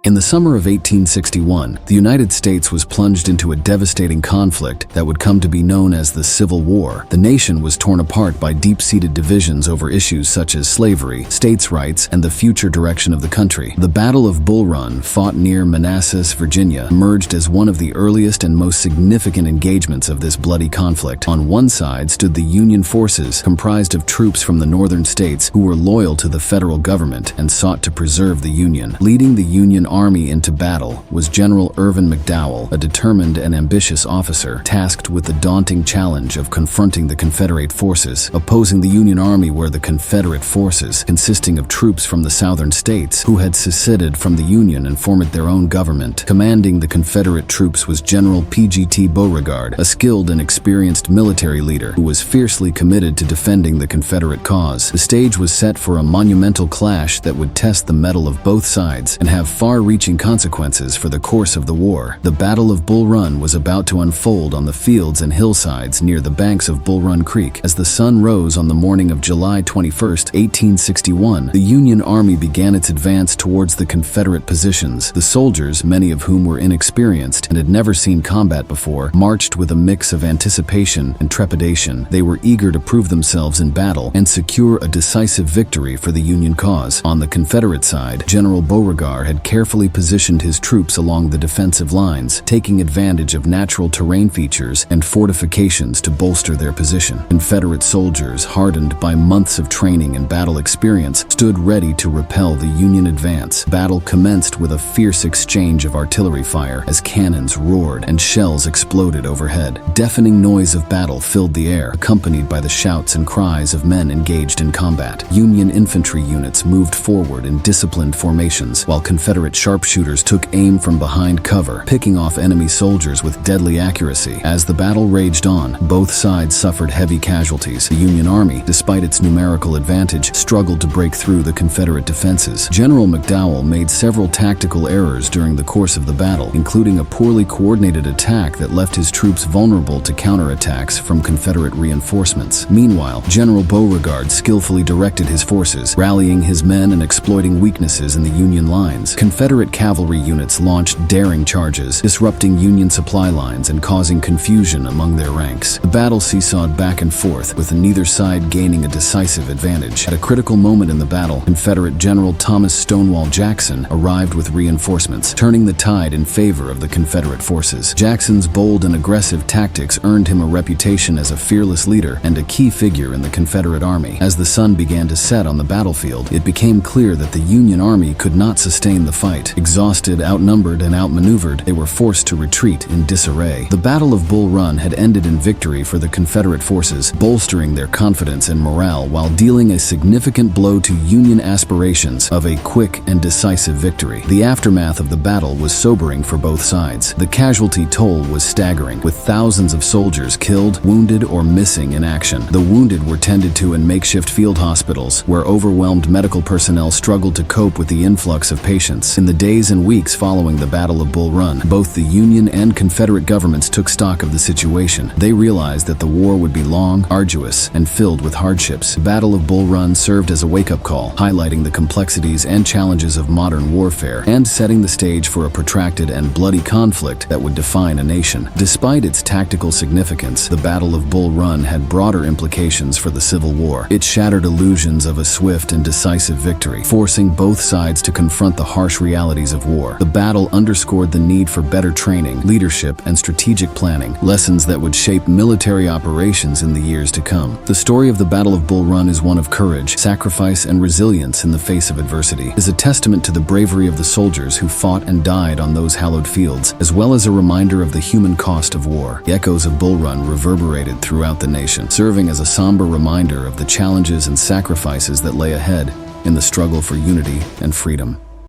In the summer of 1861, the United States was plunged into a devastating conflict that would come to be known as the Civil War. The nation was torn apart by deep-seated divisions over issues such as slavery, states' rights, and the future direction of the country. The Battle of Bull Run, fought near Manassas, Virginia, emerged as one of the earliest and most significant engagements of this bloody conflict. On one side stood the Union forces, comprised of troops from the northern states who were loyal to the federal government and sought to preserve the Union. Leading the Union Army into battle was General Irvin McDowell, a determined and ambitious officer, tasked with the daunting challenge of confronting the Confederate forces. Opposing the Union Army were the Confederate forces, consisting of troops from the southern states who had seceded from the Union and formed their own government. Commanding the Confederate troops was General P.G.T. Beauregard, a skilled and experienced military leader who was fiercely committed to defending the Confederate cause. The stage was set for a monumental clash that would test the mettle of both sides and have far-reaching consequences for the course of the war. The Battle of Bull Run was about to unfold on the fields and hillsides near the banks of Bull Run Creek. As the sun rose on the morning of July 21, 1861, the Union Army began its advance towards the Confederate positions. The soldiers, many of whom were inexperienced and had never seen combat before, marched with a mix of anticipation and trepidation. They were eager to prove themselves in battle and secure a decisive victory for the Union cause. On the Confederate side, General Beauregard had carefully positioned his troops along the defensive lines, taking advantage of natural terrain features and fortifications to bolster their position. Confederate soldiers, hardened by months of training and battle experience, stood ready to repel the Union advance. Battle commenced with a fierce exchange of artillery fire as cannons roared and shells exploded overhead. Deafening noise of battle filled the air, accompanied by the shouts and cries of men engaged in combat. Union infantry units moved forward in disciplined formations, while Confederate sharpshooters took aim from behind cover, picking off enemy soldiers with deadly accuracy. As the battle raged on, both sides suffered heavy casualties. The Union Army, despite its numerical advantage, struggled to break through the Confederate defenses. General McDowell made several tactical errors during the course of the battle, including a poorly coordinated attack that left his troops vulnerable to counterattacks from Confederate reinforcements. Meanwhile, General Beauregard skillfully directed his forces, rallying his men and exploiting weaknesses in the Union lines. Confederate cavalry units launched daring charges, disrupting Union supply lines and causing confusion among their ranks. The battle seesawed back and forth, with neither side gaining a decisive advantage. At a critical moment in the battle, Confederate General Thomas Stonewall Jackson arrived with reinforcements, turning the tide in favor of the Confederate forces. Jackson's bold and aggressive tactics earned him a reputation as a fearless leader and a key figure in the Confederate Army. As the sun began to set on the battlefield, it became clear that the Union Army could not sustain the fight. Exhausted, outnumbered, and outmaneuvered, they were forced to retreat in disarray. The Battle of Bull Run had ended in victory for the Confederate forces, bolstering their confidence and morale while dealing a significant blow to Union aspirations of a quick and decisive victory. The aftermath of the battle was sobering for both sides. The casualty toll was staggering, with thousands of soldiers killed, wounded, or missing in action. The wounded were tended to in makeshift field hospitals, where overwhelmed medical personnel struggled to cope with the influx of patients. In the days and weeks following the Battle of Bull Run, both the Union and Confederate governments took stock of the situation. They realized that the war would be long, arduous, and filled with hardships. The Battle of Bull Run served as a wake-up call, highlighting the complexities and challenges of modern warfare and setting the stage for a protracted and bloody conflict that would define a nation. Despite its tactical significance, the Battle of Bull Run had broader implications for the Civil War. It shattered illusions of a swift and decisive victory, forcing both sides to confront the harsh realities of war. The battle underscored the need for better training, leadership, and strategic planning, lessons that would shape military operations in the years to come. The story of the Battle of Bull Run is one of courage, sacrifice, and resilience in the face of adversity. It is a testament to the bravery of the soldiers who fought and died on those hallowed fields, as well as a reminder of the human cost of war. The echoes of Bull Run reverberated throughout the nation, serving as a somber reminder of the challenges and sacrifices that lay ahead in the struggle for unity and freedom.